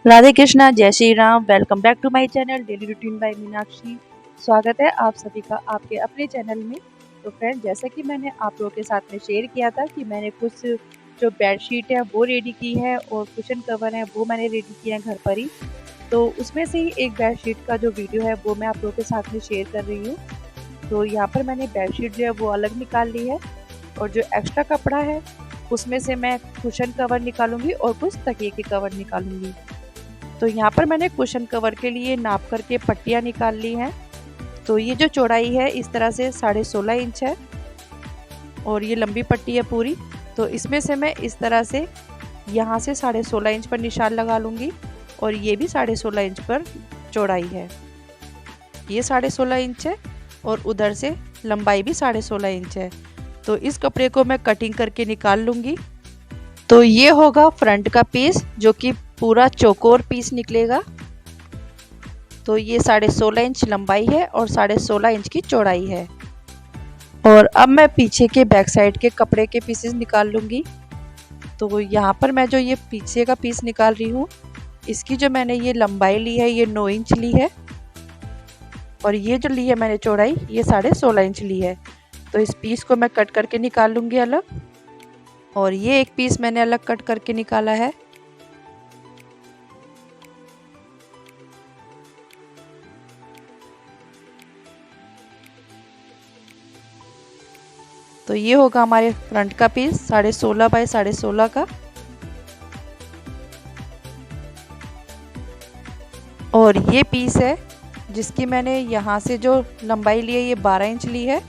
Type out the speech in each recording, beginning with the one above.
राधे कृष्णा, जय Shri Ram. Welcome back to my channel daily routine by Meenakshi. स्वागत है आप सभी का आपके अपने चैनल में। तो फ्रेंड, जैसा कि मैंने आप लोगों के साथ में शेयर किया था कि मैंने कुछ जो बेडशीट है वो रेडी की है और कुशन कवर है वो मैंने रेडी किया है घर पर ही। तो उसमें से ही एक बेडशीट का जो वीडियो है वो मैं आप लोगों के साथ में शेयर कर रही हूँ। तो यहाँ पर मैंने बेडशीट जो है वो अलग निकाल ली है और जो एक्स्ट्रा कपड़ा है उसमें से मैं कुशन कवर निकालूंगी और कुछ तकिए के कवर निकालूंगी। तो यहाँ पर मैंने कुशन कवर के लिए नाप करके पट्टियाँ निकाल ली हैं। तो ये जो चौड़ाई है इस तरह से 16.5 इंच है और ये लंबी पट्टी है पूरी। तो इसमें से मैं इस तरह से यहाँ से 16.5 इंच पर निशान लगा लूँगी और ये भी 16.5 इंच पर चौड़ाई है। ये 16.5 इंच है और उधर से लंबाई भी 16.5 इंच है। तो इस कपड़े को मैं कटिंग करके निकाल लूँगी। तो ये होगा फ्रंट का पीस जो कि पूरा चौकोर पीस निकलेगा। तो ये 16.5 इंच लंबाई है और 16.5 इंच की चौड़ाई है। और अब मैं पीछे के बैक साइड के कपड़े के पीसेस निकाल लूँगी। तो यहाँ पर मैं जो ये पीछे का पीस निकाल रही हूँ इसकी जो मैंने ये लंबाई ली है ये 9 इंच ली है और ये जो ली है मैंने चौड़ाई ये 16.5 इंच ली है। तो इस पीस को मैं कट करके निकाल लूँगी अलग और ये एक पीस मैंने अलग कट करके निकाला है। तो ये होगा हमारे फ्रंट का पीस 16.5 बाय 16.5 का। और ये पीस है जिसकी मैंने यहाँ से जो लंबाई ली है ये 12 इंच ली है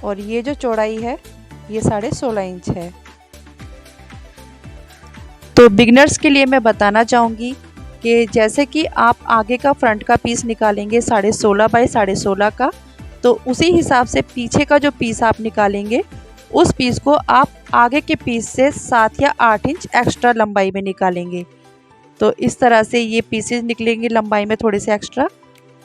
और ये जो चौड़ाई है ये 16.5 इंच है। तो बिगनर्स के लिए मैं बताना चाहूँगी कि जैसे कि आप आगे का फ्रंट का पीस निकालेंगे 16.5 बाय 16.5 का, तो उसी हिसाब से पीछे का जो पीस आप निकालेंगे उस पीस को आप आगे के पीस से 7 या 8 इंच एक्स्ट्रा लंबाई में निकालेंगे। तो इस तरह से ये पीसेस निकलेंगे लंबाई में थोड़े से एक्स्ट्रा।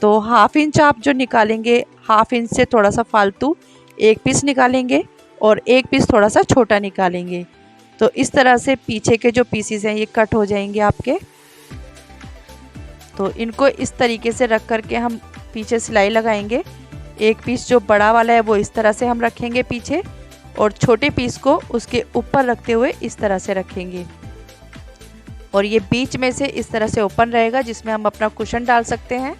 तो हाफ इंच आप जो निकालेंगे हाफ इंच से थोड़ा सा फालतू एक पीस निकालेंगे और एक पीस थोड़ा सा छोटा निकालेंगे। तो इस तरह से पीछे के जो पीसेस हैं ये कट हो जाएंगे आपके। तो इनको इस तरीके से रख करके हम पीछे सिलाई लगाएंगे। एक पीस जो बड़ा वाला है वो इस तरह से हम रखेंगे पीछे और छोटे पीस को उसके ऊपर रखते हुए इस तरह से रखेंगे और ये बीच में से इस तरह से ओपन रहेगा जिसमें हम अपना कुशन डाल सकते हैं।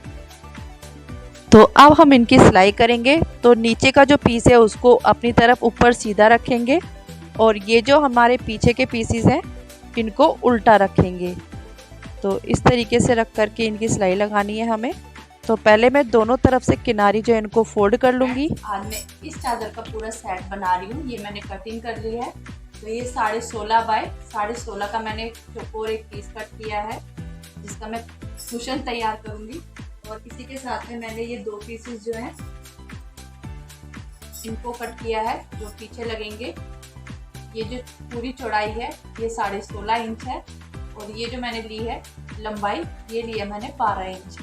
तो अब हम इनकी सिलाई करेंगे। तो नीचे का जो पीस है उसको अपनी तरफ ऊपर सीधा रखेंगे और ये जो हमारे पीछे के पीसेस हैं इनको उल्टा रखेंगे। तो इस तरीके से रख करके इनकी सिलाई लगानी है हमें। तो पहले मैं दोनों तरफ से किनारी जो है इनको फोल्ड कर लूँगी। आज मैं इस चादर का पूरा सेट बना रही हूँ। ये मैंने कटिंग कर ली है। तो ये 16.5 बाय 16.5 का मैंने चौकोर एक पीस कट किया है जिसका मैं कुशन तैयार करूँगी। और इसी के साथ में मैंने ये दो पीसेस जो हैं इनको कट किया है जो पीछे लगेंगे। ये जो पूरी चौड़ाई है ये 16.5 इंच है और ये जो मैंने ली है लंबाई ये ली है मैंने 12 इंच।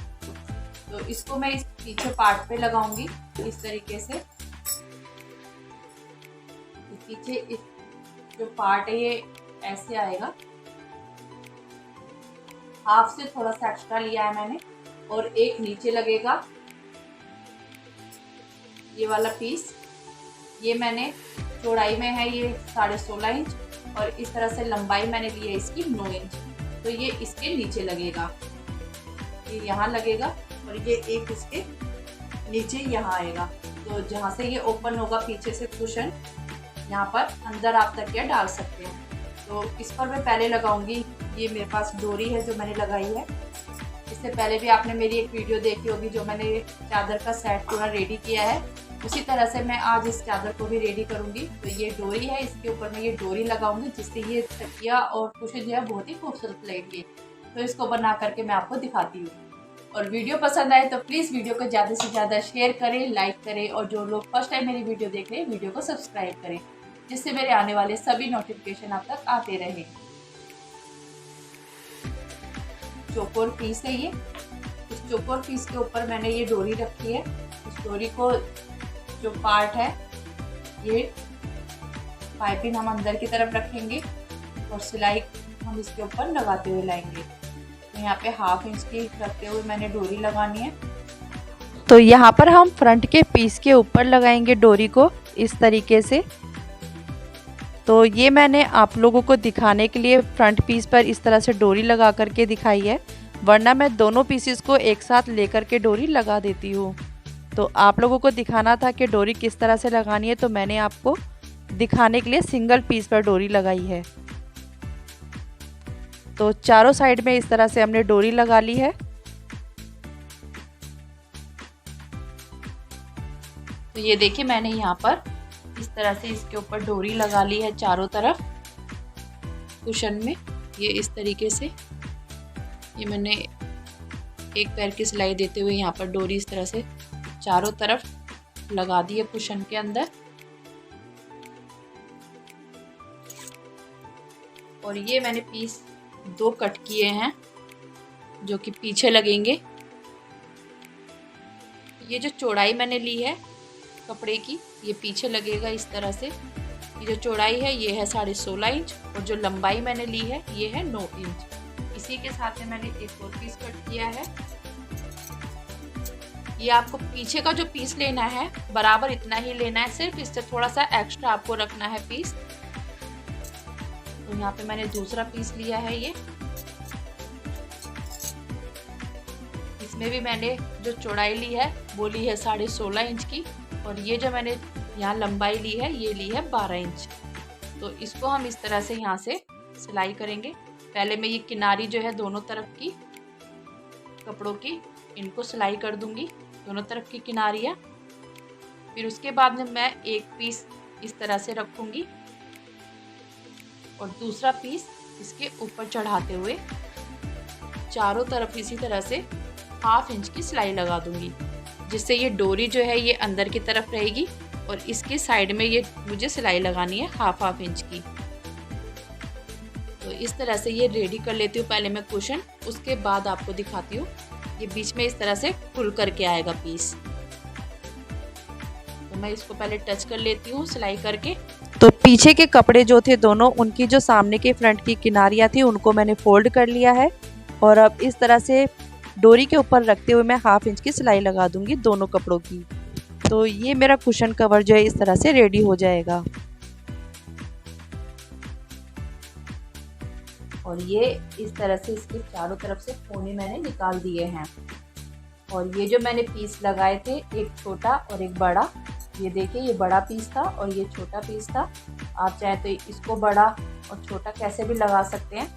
तो इसको मैं इस पीछे पार्ट पे लगाऊंगी इस तरीके से। पीछे इस जो पार्ट है ये ऐसे आएगा। हाफ से थोड़ा सा एक्स्ट्रा लिया है मैंने और एक नीचे लगेगा ये वाला पीस। ये मैंने चौड़ाई में है ये 16.5 इंच और इस तरह से लंबाई मैंने ली है इसकी 9 इंच। तो ये इसके नीचे लगेगा, ये यहाँ लगेगा और ये एक इसके नीचे यहाँ आएगा। तो जहाँ से ये ओपन होगा पीछे से कुशन यहाँ पर अंदर आप तकिया डाल सकते हैं। तो इस पर मैं पहले लगाऊंगी। ये मेरे पास डोरी है जो मैंने लगाई है। इससे पहले भी आपने मेरी एक वीडियो देखी होगी जो मैंने चादर का सेट पूरा रेडी किया है। उसी तरह से मैं आज इस चादर को भी रेडी करूंगी। तो ये डोरी है, इसके ऊपर मैं ये डोरी लगाऊंगी जिससे ये तकिया और कुशन जो है बहुत ही खूबसूरत लगेगी। तो इसको बना करके मैं आपको दिखाती हूँ। और वीडियो पसंद आए तो प्लीज़ वीडियो को ज़्यादा से ज़्यादा शेयर करें, लाइक करें और जो लोग फर्स्ट टाइम मेरी वीडियो देख रहे हैं वीडियो को सब्सक्राइब करें जिससे मेरे आने वाले सभी नोटिफिकेशन आप तक आते रहें। चौकोर पीस है ये। इस चौकोर पीस के ऊपर मैंने ये डोरी रखी है। इस डोरी को जो पार्ट है ये पाइपिंग हम अंदर की तरफ रखेंगे और सिलाई हम इसके ऊपर लगाते हुए लाएंगे। तो यहाँ पे 1/2 इंच की रखते हुए मैंने डोरी लगानी है। तो यहाँ पर हम फ्रंट के पीस के ऊपर लगाएंगे डोरी को इस तरीके से। तो ये मैंने आप लोगों को दिखाने के लिए फ्रंट पीस पर इस तरह से डोरी लगा करके दिखाई है, वरना मैं दोनों पीसेस को एक साथ लेकर के डोरी लगा देती हूँ। तो आप लोगों को दिखाना था कि डोरी किस तरह से लगानी है, तो मैंने आपको दिखाने के लिए सिंगल पीस पर डोरी लगाई है। तो चारों साइड में इस तरह से हमने डोरी लगा ली है। तो ये देखिए मैंने यहाँ पर इस तरह से इसके ऊपर डोरी लगा ली है चारों तरफ कुशन में। ये इस तरीके से ये मैंने एक पैर की सिलाई देते हुए यहाँ पर डोरी इस तरह से चारों तरफ लगा दी है कुशन के अंदर। और ये मैंने पीस 2 कट किए हैं जो कि पीछे लगेंगे। ये जो चौड़ाई मैंने ली है कपड़े की ये पीछे लगेगा इस तरह से। ये जो चौड़ाई है ये है 16.5 इंच और जो लंबाई मैंने ली है ये है 9 इंच। इसी के साथ में मैंने एक और पीस कट किया है। ये आपको पीछे का जो पीस लेना है बराबर इतना ही लेना है, सिर्फ इससे थोड़ा सा एक्स्ट्रा आपको रखना है पीस। तो यहाँ पे मैंने दूसरा पीस लिया है ये। इसमें भी मैंने जो चौड़ाई ली है वो ली है 16.5 इंच की और ये जो मैंने यहाँ लंबाई ली है ये ली है 12 इंच। तो इसको हम इस तरह से यहाँ से सिलाई करेंगे। पहले मैं ये किनारी जो है दोनों तरफ की कपड़ों की इनको सिलाई कर दूंगी, दोनों तरफ की किनारियाँ। फिर उसके बाद में मैं एक पीस इस तरह से रखूंगी और दूसरा पीस इसके ऊपर चढ़ाते हुए चारों तरफ इसी तरह से 1/2 इंच की सिलाई लगा दूंगी, जिससे ये डोरी जो है ये अंदर की तरफ रहेगी और इसकी साइड में ये मुझे सिलाई लगानी है 1/2 इंच की। तो इस तरह से ये रेडी कर लेती हूँ पहले मैं कुशन, उसके बाद आपको दिखाती हूँ। ये बीच में इस तरह से खुल करके आएगा पीस। तो मैं इसको पहले टच कर लेती हूँ सिलाई करके। तो पीछे के कपड़े जो थे दोनों, उनकी जो सामने के फ्रंट की किनारियाँ थी उनको मैंने फोल्ड कर लिया है और अब इस तरह से डोरी के ऊपर रखते हुए मैं 1/2 इंच की सिलाई लगा दूंगी दोनों कपड़ों की। तो ये मेरा कुशन कवर जो है इस तरह से रेडी हो जाएगा। और ये इस तरह से इसके चारों तरफ से कोने मैंने निकाल दिए हैं। और ये जो मैंने पीस लगाए थे एक छोटा और एक बड़ा, ये देखिए ये बड़ा पीस था और ये छोटा पीस था। आप चाहे तो इसको बड़ा और छोटा कैसे भी लगा सकते हैं।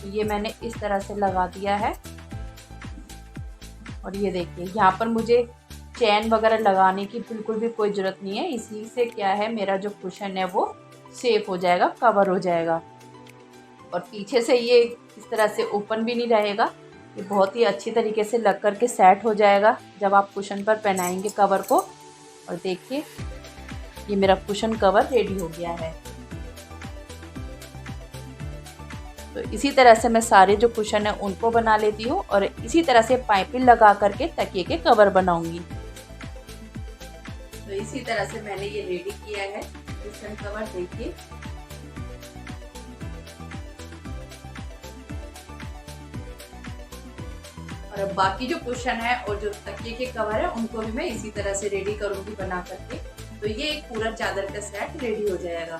तो ये मैंने इस तरह से लगा दिया है। और ये देखिए यहाँ पर मुझे चैन वगैरह लगाने की बिल्कुल भी कोई ज़रूरत नहीं है। इसी से क्या है मेरा जो कुशन है वो सेफ हो जाएगा, कवर हो जाएगा। और पीछे से ये इस तरह से ओपन भी नहीं रहेगा, ये बहुत ही अच्छी तरीके से लग कर के सेट हो जाएगा जब आप कुशन पर पहनाएंगे कवर को। और देखिए ये मेरा कुशन कवर रेडी हो गया है। तो इसी तरह से मैं सारे जो कुशन है उनको बना लेती हूँ और इसी तरह से पाइपिंग लगा करके तकिए के कवर बनाऊंगी। तो इसी तरह से मैंने ये रेडी किया है कुशन कवर, देखिए। और अब बाकी जो कुशन है और जो तकिए के कवर है उनको भी मैं इसी तरह से रेडी करूंगी बना करके। तो ये एक पूरा चादर का सेट रेडी हो जाएगा।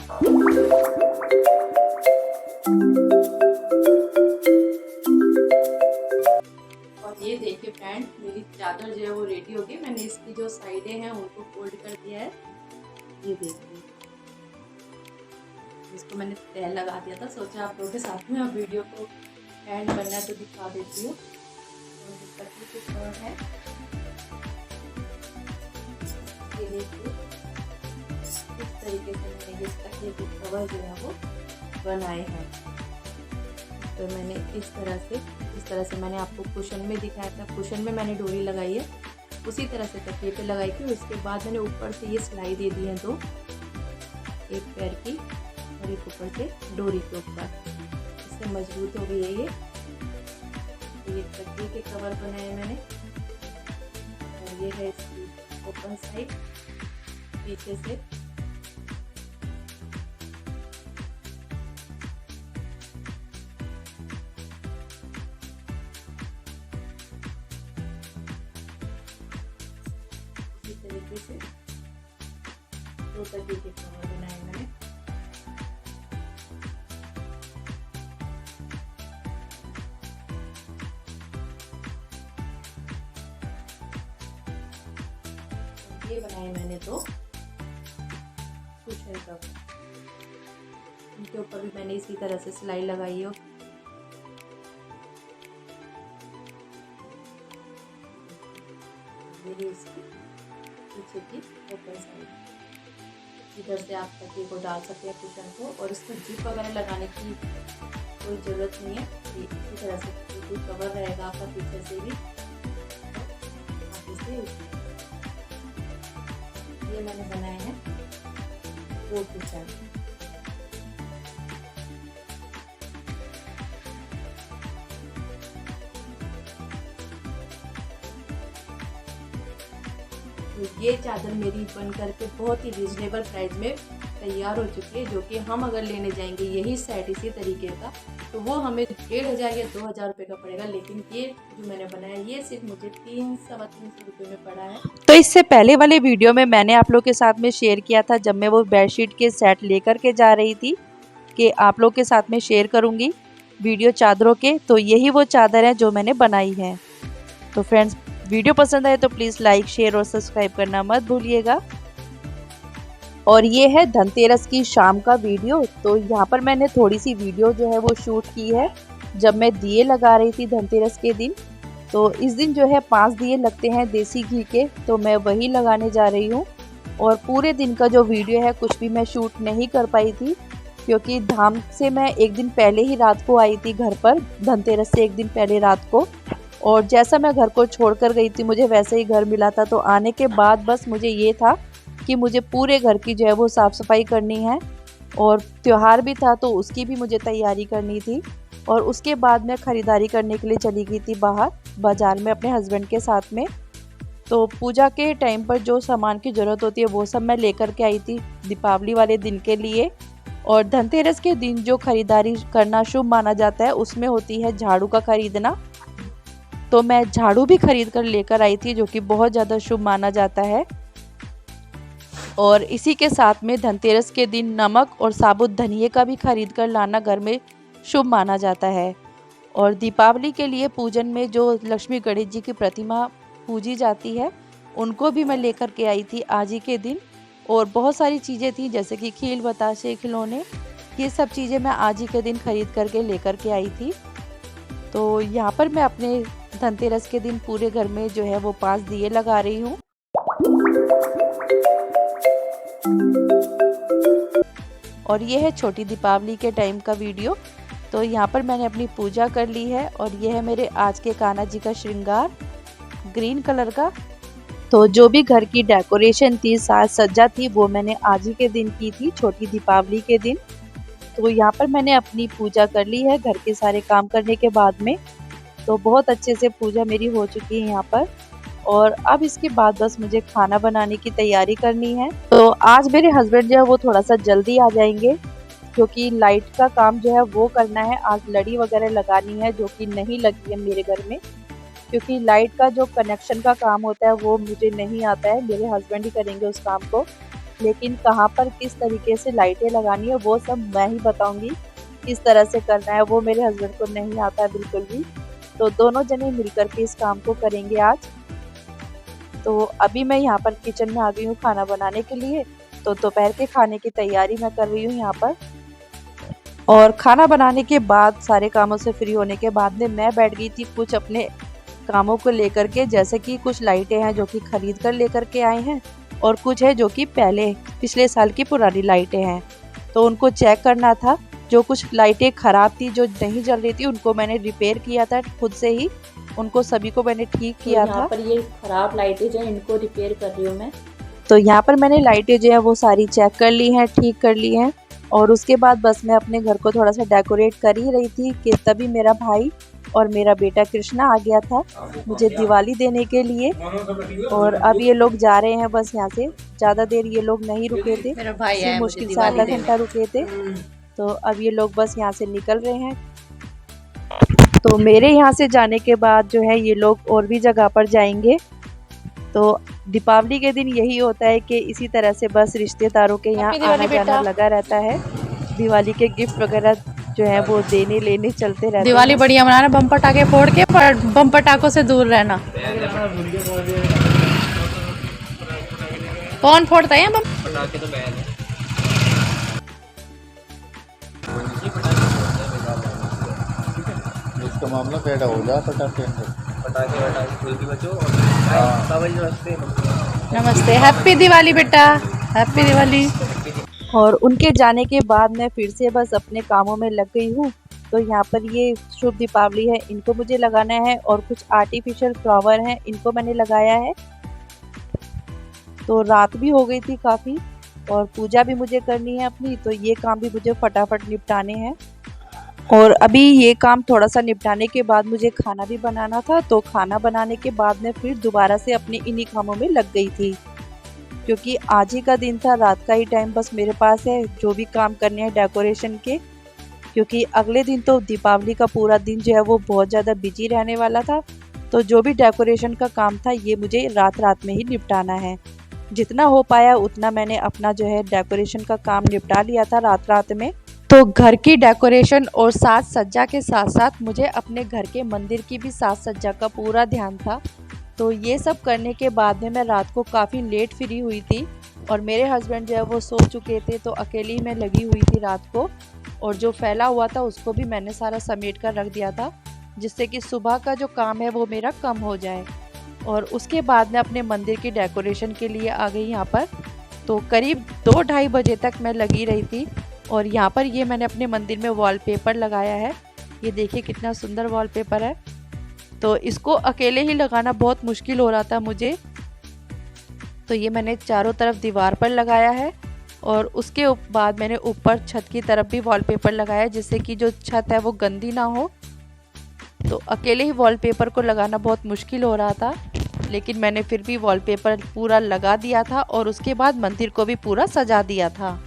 और ये देखिए फ्रेंड मेरी चादर जो है वो रेडी हो गई। मैंने इसकी जो साइडें हैं उनको फोल्ड कर दिया है, ये देखिए। इसको मैंने तह लगा दिया था, सोचा आप लोगों के साथ में अब वीडियो को एंड करना है तो दिखा देती हूँ। तकिए के कवर है, ये देखिए इस तरीके से मैंने ये तकिए के कवर जो है वो बनाए हैं। तो मैंने इस तरह से मैंने आपको कुशन में दिखाया था, कुशन में मैंने डोरी लगाई है, उसी तरह से तकिए पे लगाई थी। उसके बाद मैंने ऊपर से ये सिलाई दे दी है दो, एक पैर की और एक ऊपर से डोरी के ऊपर, इससे मजबूत हो गई है ये। तो ये तकिए के कवर बनाए मैंने और ये है इसकी ओपन साइड पीछे से। छोटे से 2 तकिए के कवर बनाए मैंने। ये बनाए मैंने 2 कुशन कवर। इनके ऊपर भी मैंने इसी तरह से सिलाई लगाई हो। ये इसकी पीछे की ऊपर साइड, इधर से आप तकिए को डाल सकते हैं कुशन को, और इसको जिप वगैरह लगाने की कोई ज़रूरत नहीं है। ये इसी तरह से जिप कवर रहेगा आपका पीछे से भी। ये मैंने बनाए हैं 2 कुशन। ये चादर मेरी बन करके बहुत ही रिजनेबल प्राइस में तैयार हो चुकी है, जो कि हम अगर लेने जाएंगे यही सेट इसी तरीके का तो वो हमें 1500 या 2000 रुपये का पड़ेगा। लेकिन ये जो मैंने बनाया ये सिर्फ मुझे 300-350 रुपये में पड़ा है। तो इससे पहले वाले वीडियो में मैंने आप लोग के साथ में शेयर किया था, जब मैं वो बेडशीट के सेट लेकर के जा रही थी, कि आप लोग के साथ में शेयर करूँगी वीडियो चादरों के। तो यही वो चादर है जो मैंने बनाई है। तो फ्रेंड्स, वीडियो पसंद आए तो प्लीज़ लाइक, शेयर और सब्सक्राइब करना मत भूलिएगा। और ये है धनतेरस की शाम का वीडियो। तो यहाँ पर मैंने थोड़ी सी वीडियो जो है वो शूट की है जब मैं दिए लगा रही थी धनतेरस के दिन। तो इस दिन जो है 5 दिए लगते हैं देसी घी के, तो मैं वही लगाने जा रही हूँ। और पूरे दिन का जो वीडियो है कुछ भी मैं शूट नहीं कर पाई थी, क्योंकि धाम से मैं एक दिन पहले ही रात को आई थी घर पर, धनतेरस से एक दिन पहले रात को। और जैसा मैं घर को छोड़कर गई थी मुझे वैसे ही घर मिला था। तो आने के बाद बस मुझे ये था कि मुझे पूरे घर की जो है वो साफ़ सफाई करनी है, और त्यौहार भी था तो उसकी भी मुझे तैयारी करनी थी। और उसके बाद मैं ख़रीदारी करने के लिए चली गई थी बाहर बाज़ार में अपने हस्बैंड के साथ में। तो पूजा के टाइम पर जो सामान की ज़रूरत होती है वो सब मैं लेकर के आई थी दीपावली वाले दिन के लिए। और धनतेरस के दिन जो ख़रीदारी करना शुभ माना जाता है उसमें होती है झाड़ू का ख़रीदना। तो मैं झाड़ू भी खरीद कर लेकर आई थी, जो कि बहुत ज़्यादा शुभ माना जाता है। और इसी के साथ में धनतेरस के दिन नमक और साबुत धनिये का भी खरीद कर लाना घर में शुभ माना जाता है। और दीपावली के लिए पूजन में जो लक्ष्मी गणेश जी की प्रतिमा पूजी जाती है उनको भी मैं लेकर के आई थी आज ही के दिन। और बहुत सारी चीज़ें थी जैसे कि खील, बताशे, खिलौने, ये सब चीज़ें मैं आज ही के दिन खरीद करके लेकर के आई थी। तो यहाँ पर मैं अपने धनतेरस के दिन पूरे घर में जो है वो 5 दिए लगा रही हूँ। और ये है छोटी दीपावली के टाइम का वीडियो। तो यहाँ पर मैंने अपनी पूजा कर ली है, और ये है मेरे आज के कान्हा जी का श्रृंगार ग्रीन कलर का। तो जो भी घर की डेकोरेशन थी, साज सज्जा थी, वो मैंने आज ही के दिन की थी, छोटी दीपावली के दिन। तो यहाँ पर मैंने अपनी पूजा कर ली है घर के सारे काम करने के बाद में। तो बहुत अच्छे से पूजा मेरी हो चुकी है यहाँ पर। और अब इसके बाद बस मुझे खाना बनाने की तैयारी करनी है। तो आज मेरे हस्बैंड जो है वो थोड़ा सा जल्दी आ जाएंगे, क्योंकि लाइट का काम जो है वो करना है। आज लड़ी वगैरह लगानी है जो कि नहीं लगी है मेरे घर में, क्योंकि लाइट का जो कनेक्शन का काम होता है वो मुझे नहीं आता है, मेरे हस्बैंड ही करेंगे उस काम को। लेकिन कहाँ पर किस तरीके से लाइटें लगानी है वो सब मैं ही बताऊंगी, किस तरह से करना है वो मेरे हस्बैंड को नहीं आता है बिल्कुल भी। तो दोनों जने मिलकर के इस काम को करेंगे आज। तो अभी मैं यहाँ पर किचन में आ गई हूँ खाना बनाने के लिए। तो दोपहर के खाने की तैयारी मैं कर रही हूँ यहाँ पर। और खाना बनाने के बाद, सारे कामों से फ्री होने के बाद में मैं बैठ गई थी कुछ अपने कामों को लेकर के। जैसे कि कुछ लाइटें हैं जो कि खरीद कर लेकर के आए हैं, और कुछ है जो कि पिछले साल की पुरानी लाइटें हैं, तो उनको चेक करना था। जो कुछ लाइटें ख़राब थी, जो नहीं जल रही थी, उनको मैंने रिपेयर किया था खुद से ही, उनको सभी को मैंने ठीक किया था। यहाँ पर ये ख़राब लाइटें जो हैं इनको रिपेयर कर रही हूँ मैं। तो यहाँ पर मैंने लाइटें जो है वो सारी चेक कर ली हैं, ठीक कर ली हैं। और उसके बाद बस मैं अपने घर को थोड़ा सा डेकोरेट कर ही रही थी कि तभी मेरा भाई और मेरा बेटा कृष्णा आ गया था मुझे दिवाली देने के लिए। और अब ये लोग जा रहे हैं बस यहाँ से। ज़्यादा देर ये लोग नहीं रुके थे, मेरा भाई आया मुश्किल से आधा घंटा रुके थे। तो अब ये लोग बस यहाँ से निकल रहे हैं। तो मेरे यहाँ से जाने के बाद जो है ये लोग और भी जगह पर जाएंगे। तो दीपावली के दिन यही होता है कि इसी तरह से बस रिश्तेदारों के यहाँ आना जाना लगा रहता है। दिवाली के गिफ्ट वगैरह जो है वो देने लेने चलते रहते हैं। दिवाली बढ़िया मनाना, बम पटाखे फोड़ के, पर बम पटाखों से दूर रहना। कौन फोड़ता है बम पटाखे? तो बैन है। इसका मामला पैदा हो जा पटाखे पटाखे कोई भी बचो। नमस्ते, हैप्पी दिवाली बेटा, हैप्पी दिवाली। और उनके जाने के बाद मैं फिर से बस अपने कामों में लग गई हूँ। तो यहाँ पर ये शुभ दीपावली है, इनको मुझे लगाना है और कुछ आर्टिफिशियल फ्लावर हैं, इनको मैंने लगाया है। तो रात भी हो गई थी काफ़ी और पूजा भी मुझे करनी है अपनी, तो ये काम भी मुझे फटाफट निपटाने हैं। और अभी ये काम थोड़ा सा निपटाने के बाद मुझे खाना भी बनाना था, तो खाना बनाने के बाद मैं फिर दोबारा से अपने इन्हीं कामों में लग गई थी, क्योंकि आज ही का दिन था, रात का ही टाइम बस मेरे पास है जो भी काम करने हैं डेकोरेशन के, क्योंकि अगले दिन तो दीपावली का पूरा दिन जो है वो बहुत ज़्यादा बिजी रहने वाला था। तो जो भी डेकोरेशन का काम था ये मुझे रात रात में ही निपटाना है। जितना हो पाया उतना मैंने अपना जो है डेकोरेशन का काम निपटा लिया था रात रात में। तो घर की डेकोरेशन और साज सज्जा के साथ साथ मुझे अपने घर के मंदिर की भी साज सज्जा का पूरा ध्यान था। तो ये सब करने के बाद में मैं रात को काफ़ी लेट फ्री हुई थी और मेरे हस्बैंड जो है वो सो चुके थे, तो अकेली मैं लगी हुई थी रात को। और जो फैला हुआ था उसको भी मैंने सारा समेट कर रख दिया था, जिससे कि सुबह का जो काम है वो मेरा कम हो जाए। और उसके बाद मैं अपने मंदिर की डेकोरेशन के लिए आ गई यहाँ पर। तो करीब 2-2:30 बजे तक मैं लगी रही थी। और यहाँ पर ये मैंने अपने मंदिर में वॉलपेपर लगाया है, ये देखिए कितना सुंदर वॉलपेपर है। तो इसको अकेले ही लगाना बहुत मुश्किल हो रहा था मुझे, तो ये मैंने चारों तरफ दीवार पर लगाया है। और उसके बाद मैंने ऊपर छत की तरफ भी वॉलपेपर लगाया, जिससे कि जो छत है वो गंदी ना हो। तो अकेले ही वॉलपेपर को लगाना बहुत मुश्किल हो रहा था, लेकिन मैंने फिर भी वॉलपेपर पूरा लगा दिया था और उसके बाद मंदिर को भी पूरा सजा दिया था।